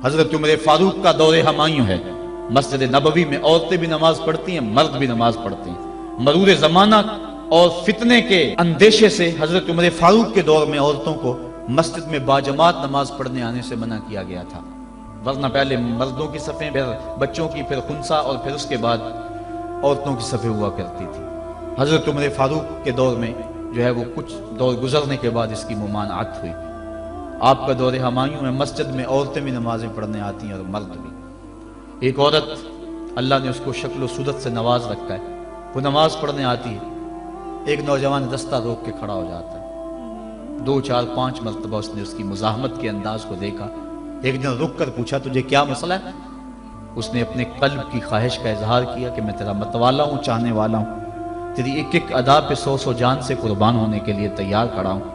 حضرت عمر فاروق کا دور ہمایوں ہے، مسجد نبوی میں عورتیں بھی نماز پڑھتی ہیں، مرد بھی نماز پڑھتے ہیں۔ مرور زمانہ اور فتنے کے اندیشے سے حضرت عمر فاروق کے دور میں عورتوں کو مسجد میں باجماعت نماز پڑھنے آنے سے منع کیا گیا تھا، ورنہ پہلے مردوں کی صفیں، پھر بچوں کی، پھر خنسا، اور پھر اس کے بعد عورتوں کی صفیں ہوا کرتی تھی۔ حضرت عمر فاروق کے دور میں جو ہے وہ کچھ دور گزرنے کے بعد اس کی ممانعت ہوئی۔ آپ کا دور ہمایوں میں مسجد میں عورتیں بھی نمازیں پڑھنے آتی ہیں اور مرد بھی۔ ایک عورت اللہ نے اس کو شکل و صورت سے نواز رکھا ہے، وہ نماز پڑھنے آتی ہے، ایک نوجوان رستہ روک کے کھڑا ہو جاتا ہے، 2 4 5 مرتبہ اس نے اس کی مزاحمت کے انداز کو دیکھا، ایک دن رک کر پوچھا تجھے کیا مسئلہ ہے؟ اس نے اپنے قلب کی خواہش کا اظہار کیا کہ میں تیرا متوالا ہوں، چاہنے والا ہوں، تیری ایک ایک ادا پہ 100 جان سے قربان ہونے کے لیے تیار کھڑا ہوں۔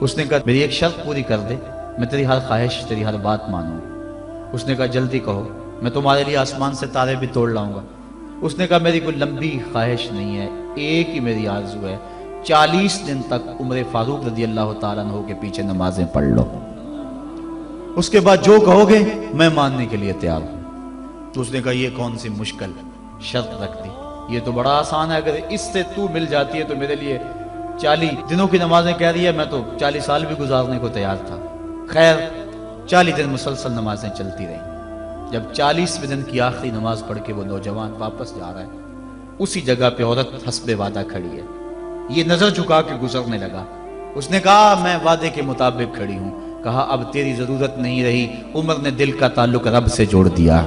اس نے کہا میری ایک شرط پوری کر دے، میں تیری ہر خواہش، تیری ہر بات مانوں۔ اس نے کہا جلدی کہو، میں تمہارے لیے آسمان سے تارے بھی توڑ لاؤں گا۔ اس نے کہا میری کوئی لمبی خواہش نہیں ہے، ایک ہی میری آرزو ہے، 40 دن تک عمر فاروق رضی اللہ تعالیٰ عنہ کے پیچھے نمازیں پڑھ لو، اس کے بعد جو کہو گے میں ماننے کے لیے تیار ہوں۔ تو اس نے کہا یہ کون سی مشکل شرط رکھ دی، یہ تو بڑا آسان ہے، اگر اس سے تو مل جاتی ہے تو میرے لیے 40 دنوں کی نمازیں کہہ رہی ہے، میں تو 40 سال بھی گزارنے کو تیار تھا۔ خیر 40 دن مسلسل نمازیں چلتی رہیں۔ جب 40ویں دن کی آخری نماز پڑھ کے وہ نوجوان واپس جا رہا ہے، اسی جگہ پہ عورت حسب وعدہ کھڑی ہے، یہ نظر جھکا کے گزرنے لگا۔ اس نے کہا میں وعدے کے مطابق کھڑی ہوں۔ کہا اب تیری ضرورت نہیں رہی، عمر نے دل کا تعلق رب سے جوڑ دیا۔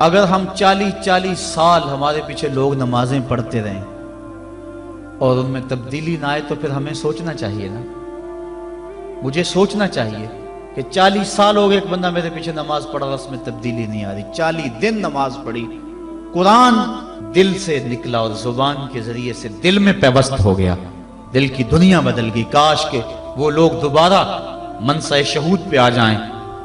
اگر ہم 40 سال ہمارے پیچھے لوگ نمازیں پڑھتے رہیں اور ان میں تبدیلی نہ آئے تو پھر ہمیں سوچنا چاہیے نا، مجھے سوچنا چاہیے کہ 40 سال ہو گئے ایک بندہ میرے پیچھے نماز پڑھا، اس میں تبدیلی نہیں آ رہی، 40 دن نماز پڑھی، قرآن دل سے نکلا اور زبان کے ذریعے سے دل میں پیوست ہو گیا، دل کی دنیا بدل گئی۔ کاش کہ وہ لوگ دوبارہ منصہ شہود پہ آ جائیں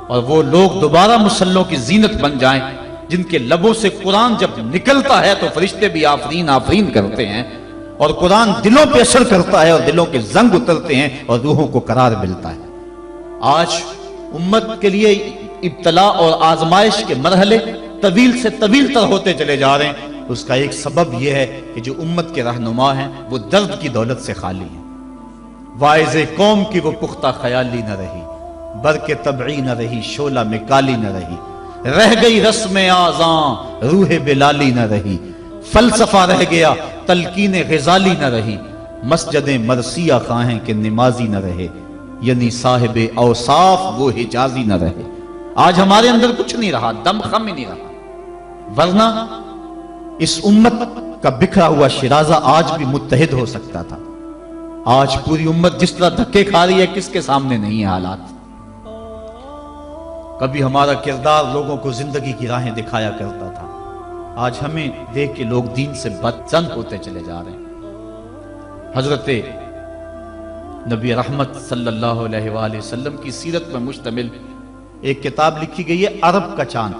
اور وہ لوگ دوبارہ مصلوں کی زینت بن جائیں، جن کے لبوں سے قرآن جب نکلتا ہے تو فرشتے بھی آفرین آفرین کرتے ہیں، اور قرآن دلوں پہ اثر کرتا ہے اور دلوں کے زنگ اترتے ہیں اور روحوں کو قرار ملتا ہے۔ آج امت کے لیے ابتلا اور آزمائش کے مرحلے طویل سے طویل تر ہوتے چلے جا رہے ہیں۔ اس کا ایک سبب یہ ہے کہ جو امت کے رہنما ہیں وہ درد کی دولت سے خالی ہیں۔ واعظ قوم کی وہ پختہ خیالی نہ رہی، برق طبعی نہ رہی، شعلہ میں کالی نہ رہی، رہ گئی رسم آذاں روح بلالی نہ رہی، فلسفہ رہ گیا تلقین غزالی نہ رہی، مسجد مرثیہ خواہیں کہ نمازی نہ رہے، یعنی صاحب اوصاف وہ حجازی نہ رہے۔ آج ہمارے اندر کچھ نہیں رہا، دم خم ہی نہیں رہا، ورنہ اس امت کا بکھرا ہوا شرازہ آج بھی متحد ہو سکتا تھا۔ آج پوری امت جس طرح دھکے کھا رہی ہے، کس کے سامنے نہیں ہے حالات۔ کبھی ہمارا کردار لوگوں کو زندگی کی راہیں دکھایا کرتا تھا، آج ہمیں دیکھ کے لوگ دین سے بدزن ہوتے چلے جا رہے ہیں۔ حضرت نبی رحمت صلی اللہ علیہ وآلہ وسلم کی سیرت پر مشتمل ایک کتاب لکھی گئی ہے عرب کا چاند،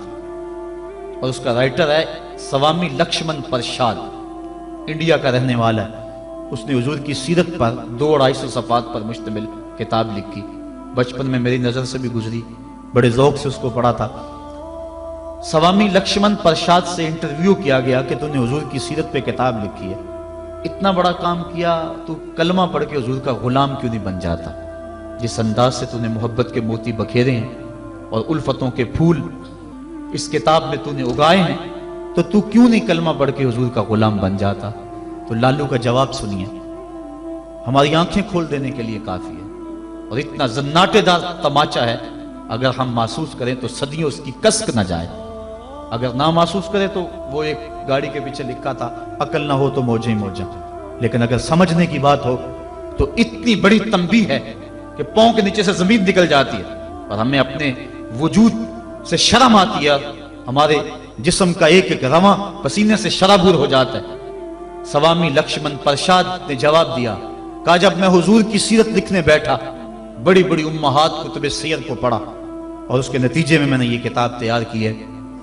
اور اس کا رائٹر ہے سوامی لکشمن پرشاد، انڈیا کا رہنے والا ہے۔ اس نے حضور کی سیرت پر 200-250 صفحات پر مشتمل کتاب لکھی۔ بچپن میں میری نظر سے بھی گزری، بڑے ذوق سے اس کو پڑھا تھا۔ سوامی لکشمن پرشاد سے انٹرویو کیا گیا کہ تو نے حضور کی سیرت پہ کتاب لکھی ہے، اتنا بڑا کام کیا، تو کلمہ پڑھ کے حضور کا غلام کیوں نہیں بن جاتا؟ جس انداز سے تو نے محبت کے موتی بکھیرے ہیں اور الفتوں کے پھول اس کتاب میں تو نے اگائے ہیں، تو کیوں نہیں کلمہ پڑھ کے حضور کا غلام بن جاتا؟ تو لالو کا جواب سنیے، ہماری آنکھیں کھول دینے کے لیے کافی ہے، اور اتنا زناٹے دار تماچا ہے، اگر ہم محسوس کریں تو صدیوں اس کی کسک نہ جائے، اگر نہ محسوس کریں تو وہ ایک گاڑی کے پیچھے لکھا تھا عقل نہ ہو تو موجیں ہی موجیں، لیکن اگر سمجھنے کی بات ہو تو اتنی بڑی تنبیہ ہے کہ پاؤں کے نیچے سے زمین نکل جاتی ہے، اور ہمیں اپنے وجود سے شرم آتی ہے، ہمارے جسم کا ایک ایک رواں پسینے سے شرابور ہو جاتا ہے۔ سوامی لکشمن پرشاد نے جواب دیا، کہا جب میں حضور کی سیرت لکھنے بیٹھا، بڑی بڑی امہات کتب سیر کو پڑھا، اور اس کے نتیجے میں نے یہ کتاب تیار کی ہے،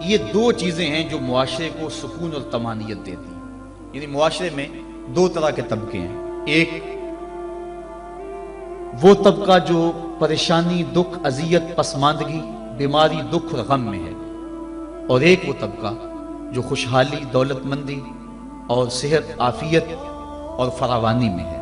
یہ دو چیزیں ہیں جو معاشرے کو سکون اور طمانینت دیتی ہیں. یعنی معاشرے میں دو طرح کے طبقے ہیں. ایک وہ طبقہ جو پریشانی، دکھ، اذیت، پسماندگی، بیماری، دکھ اور غم میں ہے، اور ایک وہ طبقہ جو خوشحالی، دولت مندی اور صحت، عافیت اور فراوانی میں ہے.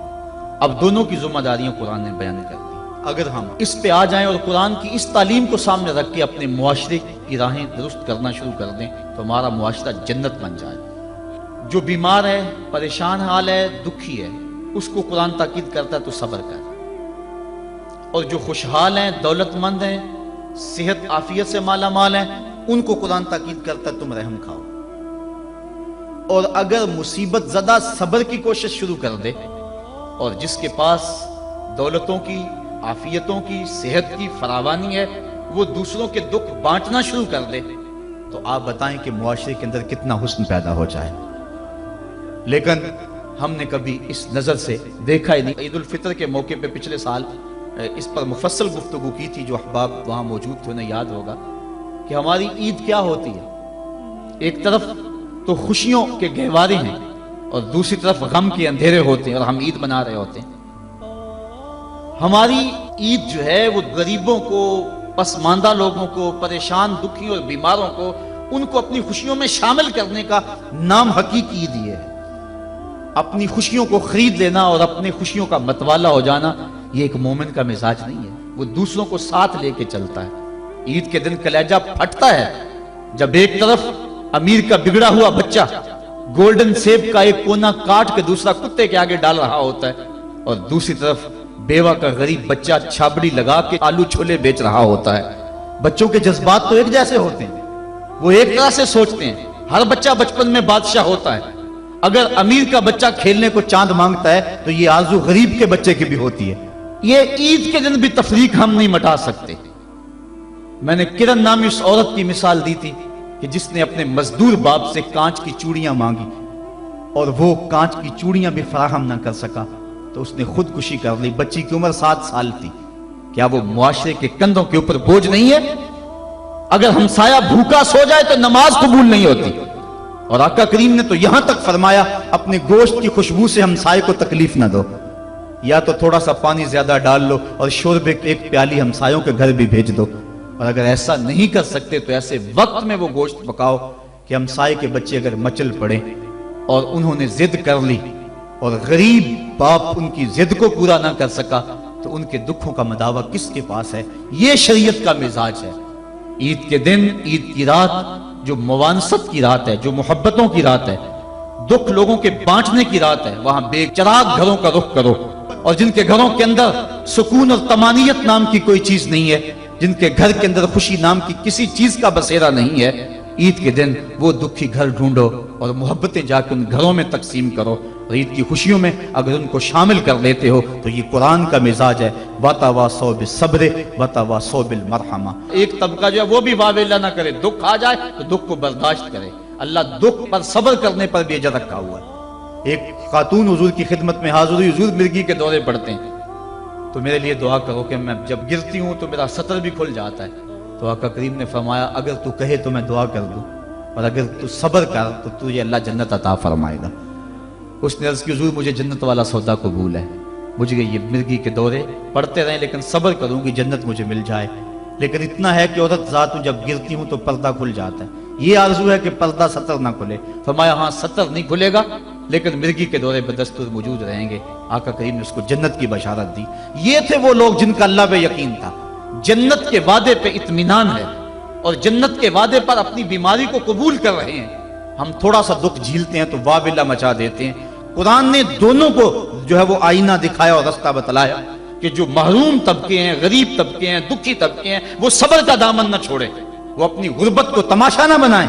اب دونوں کی ذمہ داریاں قرآن نے بیان کر دی. اگر ہم اس پہ آ جائیں اور قرآن کی اس تعلیم کو سامنے رکھ کے اپنے معاشرے کی راہیں درست کرنا شروع کر دیں تو ہمارا معاشرہ جنت بن جائے. جو بیمار ہے، پریشان حال ہے، دکھی ہے، اس کو قرآن تاکید کرتا ہے تو صبر کر. اور جو خوشحال ہیں، دولت مند ہیں، صحت عافیت سے مالا مال ہیں، ان کو قرآن تاکید کرتا ہے تم رحم کھاؤ. اور اگر مصیبت زدہ صبر کی کوشش شروع کر دے، اور جس کے پاس دولتوں کی، عافیتوں کی، صحت کی فراوانی ہے، وہ دوسروں کے دکھ بانٹنا شروع کر دے، تو آپ بتائیں کہ معاشرے کے اندر کتنا حسن پیدا ہو جائے. لیکن ہم نے کبھی اس نظر سے دیکھا ہی نہیں. عید الفطر کے موقع پہ پچھلے سال اس پر مفصل گفتگو کی تھی. جو احباب وہاں موجود تھے انہیں یاد ہوگا کہ ہماری عید کیا ہوتی ہے. ایک طرف تو خوشیوں کے گہوارے ہیں اور دوسری طرف غم کے اندھیرے ہوتے ہیں اور ہم عید منا رہے ہوتے ہیں. ہماری عید جو ہے وہ غریبوں کو، پسماندہ لوگوں کو، پریشان، دکھی اور بیماروں کو، ان کو اپنی خوشیوں میں شامل کرنے کا نام حقیقی عید یہ ہے. اپنی خوشیوں کو خرید لینا اور اپنی خوشیوں کا متوالا ہو جانا یہ ایک مومن کا مزاج نہیں ہے. وہ دوسروں کو ساتھ لے کے چلتا ہے. عید کے دن کلیجہ پھٹتا ہے جب ایک طرف امیر کا بگڑا ہوا بچہ گولڈن سیب کا ایک کونا کاٹ کے دوسرا کتے کے آگے ڈال رہا ہوتا ہے، اور دوسری طرف بیوہ کا غریب بچہ چھابڑی لگا کے آلو چھولے بیچ رہا ہوتا ہے. بچوں کے جذبات تو ایک جیسے ہوتے ہیں، وہ ایک طرح سے سوچتے ہیں. ہر بچہ بچپن میں بادشاہ ہوتا ہے. اگر امیر کا بچہ کھیلنے کو چاند مانگتا ہے تو یہ آرزو غریب کے بچے کی بھی ہوتی ہے. یہ عید کے دن بھی تفریق ہم نہیں مٹا سکتے. میں نے کرن نامی اس عورت کی مثال دی تھی کہ جس نے اپنے مزدور باپ سے کانچ کی چوڑیاں مانگی اور وہ کانچ کی چوڑیاں بھی فراہم نہ کر سکا تو اس نے خودکشی کر لی. بچی کی عمر 7 سال تھی. کیا وہ معاشرے کے کندھوں کے اوپر بوجھ نہیں ہے؟ اگر ہمسایہ بھوکا سو جائے تو نماز قبول نہیں ہوتی. اور آقا کریم نے تو یہاں تک فرمایا اپنے گوشت کی خوشبو سے ہمسائے کو تکلیف نہ دو. یا تو تھوڑا سا پانی زیادہ ڈال لو اور شوربے ایک پیالی ہمسایوں کے گھر بھی بھیج دو. اور اگر ایسا نہیں کر سکتے تو ایسے وقت میں وہ گوشت پکاؤ کہ ہمسائے کے بچے اگر مچل پڑے اور انہوں نے ضد کر لی اور غریب باپ ان کی ضد کو پورا نہ کر سکا تو ان کے دکھوں کا مداوع کس کے پاس ہے؟ یہ شریعت کا مزاج ہے. عید کے دن، عید کی رات جو موانست کی رات ہے، جو محبتوں کی رات ہے، دکھ لوگوں کے بانٹنے کی رات ہے، وہاں بے چراغ گھروں کا رخ کرو. اور جن کے گھروں کے اندر سکون اور طمانینت نام کی کوئی چیز نہیں ہے، جن کے گھر کے اندر خوشی نام کی کسی چیز کا بسیرا نہیں ہے، عید کے دن وہ دکھی گھر ڈھونڈو اور محبتیں جا کے ان گھروں میں تقسیم کرو. اور عید کی خوشیوں میں اگر ان کو شامل کر لیتے ہو تو یہ قرآن کا مزاج ہے. وَتَوَاصَوْا بِالصَّبْرِ وَتَوَاصَوْا بِالْمَرْحَمَةِ. ایک طبقہ جو ہے وہ بھی واویلا نہ کرے، دکھ آ جائے تو دکھ کو برداشت کرے. اللہ دکھ پر صبر کرنے پر بھی اجر رکھا ہوا ہے. ایک خاتون حضور کی خدمت میں حاضر ہوئی، حضور مرگی کے دورے پڑتے ہیں تو میرے لیے دعا کرو کہ میں جب گرتی ہوں تو میرا سطر بھی کھل جاتا ہے. تو آقا کریم نے فرمایا اگر تو کہے تو میں دعا کر دوں اور اگر تو صبر کر تو تجھے اللہ جنت عطا فرمائے گا. اس نے عرض کی حضور مجھے جنت والا سودا قبول ہے، مجھے یہ مرگی کے دورے پڑتے رہیں لیکن صبر کروں گی جنت مجھے مل جائے. لیکن اتنا ہے کہ عورت ذات ہوں جب گرتی ہوں تو پردہ کھل جاتا ہے. یہ آرزو ہے کہ پردہ سطر نہ کھلے. فرمایا ہاں سطر نہیں کھلے گا لیکن مرگی کے دورے بدستور موجود رہیں گے. آقا کریم نے اس کو جنت کی بشارت دی. یہ تھے وہ لوگ جن کا اللہ پہ یقین تھا. جنت کے وعدے پہ اطمینان ہے اور جنت کے وعدے پر اپنی بیماری کو قبول کر رہے ہیں. ہم تھوڑا سا دکھ جھیلتے ہیں تو واویلا مچا دیتے ہیں. قرآن نے دونوں کو جو ہے وہ آئینہ دکھایا اور رستہ بتلایا کہ جو محروم طبقے ہیں، غریب طبقے ہیں، دکھی طبقے ہیں، وہ صبر کا دامن نہ چھوڑے، وہ اپنی غربت کو تماشا نہ بنائیں.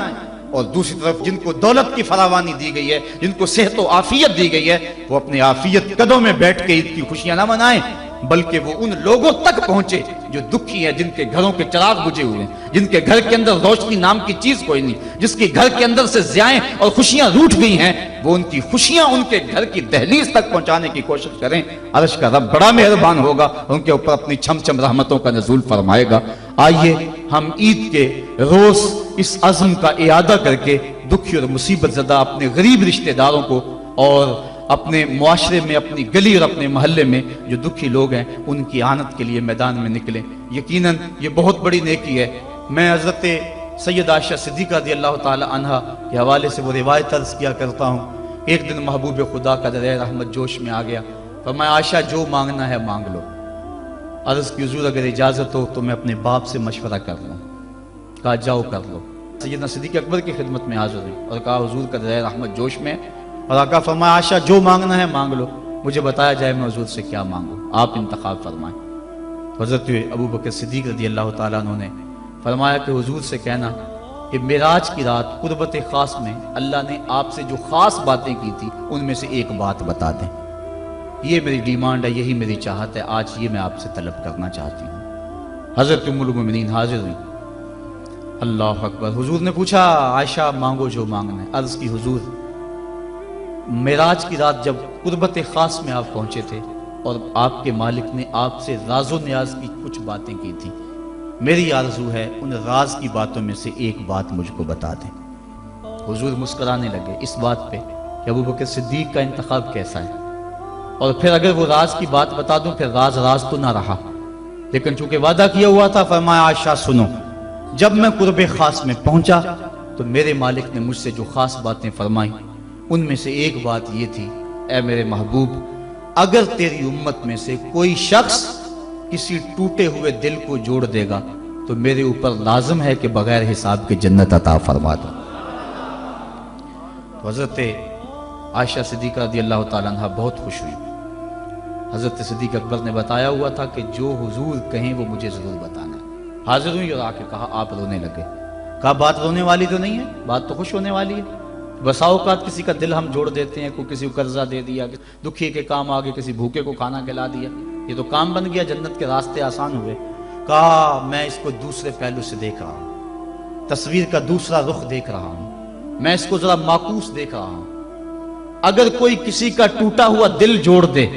اور دوسری طرف جن کو دولت کی فراوانی دی گئی ہے، جن کو صحت و عافیت دی گئی ہے، وہ اپنی عافیت قدوں میں بیٹھ کے عید کی خوشیاں نہ منائیں بلکہ وہ ان لوگوں تک پہنچے جو دکھی ہیں، جن کے گھروں کے چراغ بجھے ہوئے ہیں، جن کے گھر کے اندر روشنی نام کی چیز کوئی نہیں، جس کے گھر کے اندر سے ضیائیں اور خوشیاں روٹھ گئی ہیں، وہ ان کی خوشیاں ان کے گھر کی دہلیز تک پہنچانے کی کوشش کریں. عرش کا رب بڑا مہربان ہوگا، ان کے اوپر اپنی چھم چھم رحمتوں کا نزول فرمائے گا. آئیے ہم عید کے روز اس عزم کا اعادہ کر کے دکھی اور مصیبت زدہ اپنے غریب رشتہ داروں کو اور اپنے معاشرے میں، اپنی گلی اور اپنے محلے میں جو دکھی لوگ ہیں ان کی اعانت کے لیے میدان میں نکلیں۔ یقیناً یہ بہت بڑی نیکی ہے۔ میں حضرت سید عائشہ صدیقہ رضی اللہ تعالی عنہا کے حوالے سے وہ روایت عرض کیا کرتا ہوں۔ ایک دن محبوب خدا کا دریا رحمت جوش میں آ گیا، فرمایا عائشہ جو مانگنا ہے مانگ لو۔ عرض کی حضور اگر اجازت ہو تو میں اپنے باپ سے مشورہ کر لوں۔ کہا جاؤ کر لو۔ سیدنا صدیق اکبر کی خدمت میں حاضر ہوئی اور کہا حضور کا دریا رحمت جوش میں، اور آقا فرمایا عائشہ جو مانگنا ہے مانگ لو، مجھے بتایا جائے میں حضور سے کیا مانگوں، آپ انتخاب فرمائیں۔ حضرت ابو بکر صدیق رضی اللہ تعالیٰ عنہ نے فرمایا کہ حضور سے کہنا کہ معراج کی رات قربت خاص میں اللہ نے آپ سے جو خاص باتیں کی تھی ان میں سے ایک بات بتا دیں۔ یہ میری ڈیمانڈ ہے، یہی میری چاہت ہے، آج یہ میں آپ سے طلب کرنا چاہتی ہوں۔ حضرت ام المومنین حاضر ہوئی۔ اللہ اکبر۔ حضور نے پوچھا عائشہ مانگو جو مانگنا ہے۔ عرض کی حضور معراج کی رات جب قربت خاص میں آپ پہنچے تھے اور آپ کے مالک نے آپ سے راز و نیاز کی کچھ باتیں کی تھی، میری آرزو ہے ان راز کی باتوں میں سے ایک بات مجھ کو بتا دیں۔ حضور مسکرانے لگے اس بات پہ کہ ابو بکر صدیق کا انتخاب کیسا ہے، اور پھر اگر وہ راز کی بات بتا دوں پھر راز تو نہ رہا، لیکن چونکہ وعدہ کیا ہوا تھا، فرمایا عائشہ سنو، جب میں قرب خاص میں پہنچا تو میرے مالک نے مجھ سے جو خاص باتیں فرمائیں ان میں سے ایک بات یہ تھی، اے میرے محبوب اگر تیری امت میں سے کوئی شخص کسی ٹوٹے ہوئے دل کو جوڑ دے گا تو میرے اوپر لازم ہے کہ بغیر حساب کے جنت عطا فرما دو۔ تو حضرت عائشہ صدیقہ رضی اللہ تعالیٰ عنہ بہت خوش ہوئی۔ حضرت صدیق اکبر نے بتایا ہوا تھا کہ جو حضور کہیں وہ مجھے ضرور بتانا۔ حاضر ہوئی اور آ کے کہا، آپ رونے لگے۔ کہا بات رونے والی تو نہیں ہے، بات تو خوش ہونے والی ہے۔ بسا اوقات کسی کا دل ہم جوڑ دیتے ہیں، کوئی کسی کو قرضہ دے دیا، دکھی کے کام آگے کسی بھوکے کو کھانا کھلا دیا، یہ تو کام بن گیا، جنت کے راستے آسان ہوئے۔ کہا میں اس کو دوسرے پہلو سے دیکھ رہا ہوں، تصویر کا دوسرا رخ دیکھ رہا ہوں، میں اس کو ذرا معکوس دیکھ رہا ہوں۔ اگر کوئی کسی کا ٹوٹا ہوا دل جوڑ دے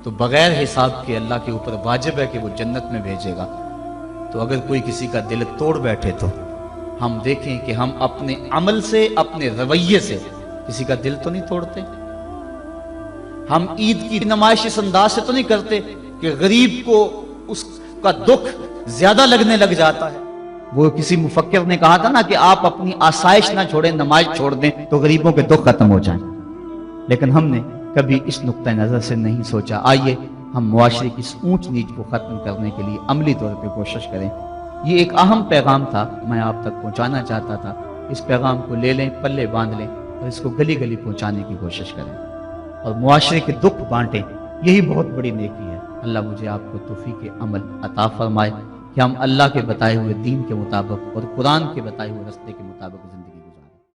تو بغیر حساب کے اللہ کے اوپر واجب ہے کہ وہ جنت میں بھیجے گا، تو اگر کوئی کسی کا دل توڑ بیٹھے تو ہم دیکھیں کہ ہم اپنے عمل سے، اپنے رویے سے کسی کا دل تو نہیں توڑتے۔ ہم عید کی نمائش اس انداز سے تو نہیں کرتے کہ غریب کو اس کا دکھ زیادہ لگنے لگ جاتا ہے۔ وہ کسی مفکر نے کہا تھا نا کہ آپ اپنی آسائش نہ چھوڑیں، نماز چھوڑ دیں تو غریبوں کے دکھ ختم ہو جائیں، لیکن ہم نے کبھی اس نقطہ نظر سے نہیں سوچا۔ آئیے ہم معاشرے کی اس اونچ نیچ کو ختم کرنے کے لیے عملی طور پہ کوشش کریں۔ یہ ایک اہم پیغام تھا، میں آپ تک پہنچانا چاہتا تھا۔ اس پیغام کو لے لیں، پلے باندھ لیں اور اس کو گلی گلی پہنچانے کی کوشش کریں اور معاشرے کے دکھ بانٹیں، یہی بہت بڑی نیکی ہے۔ اللہ مجھے آپ کو توفیق عمل عطا فرمائے کہ ہم اللہ کے بتائے ہوئے دین کے مطابق اور قرآن کے بتائے ہوئے راستے کے مطابق